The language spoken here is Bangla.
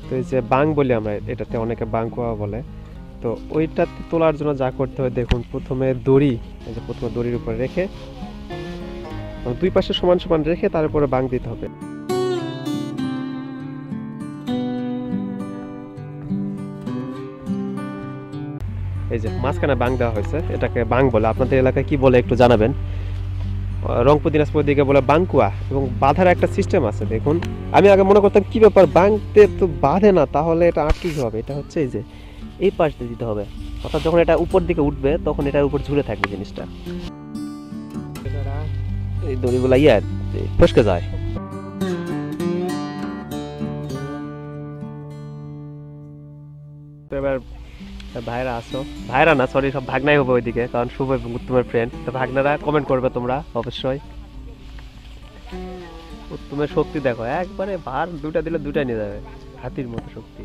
তো এই যে বাং বলি আমরা, এটাতে অনেকে বাংকুয়া বলে। তো ওইটাতে তোলার জন্য যা করতে হয় দেখুন, প্রথমে দড়ি, এই যে প্রথমে দড়ির উপরে রেখে দুই পাশে সমান সমান রেখে তারপরে বাং দিতে হবে। এই যে মাঝখানে বাং দেওয়া হয়েছে, এটাকে বাং বলে। আপনাদের এলাকায় কি বলে একটু জানাবেন। রংপুর দিনাজপুর দিকে বলে বাংকুয়া। এবং বাঁধার একটা সিস্টেম আছে দেখুন। আমি আগে মনে করতাম কি ব্যাপার, বাংতে তো বাঁধে না, তাহলে এটা আটকে কি হবে? এটা হচ্ছে এই যে এই পাশ দিয়ে দিতে হবে, অর্থাৎ যখন এটা উপর দিকে উঠবে তখন এটার উপর ঝুলে থাকবে জিনিসটা। এই দড়িগুলা ফসকে যায়। তো এবার ভাইরা আসো, ভাইরা না সরি, সব ভাগনাই হবে ওইদিকে, কারণ শুভ এবং উত্তমের ফ্রেন্ড। তো ভাগনারা কমেন্ট করবে তোমরা অবশ্যই। উত্তমের শক্তি দেখো, একবারে ভার দুটা দিলে দুটাই নিয়ে যাবে, হাতির মতো শক্তি।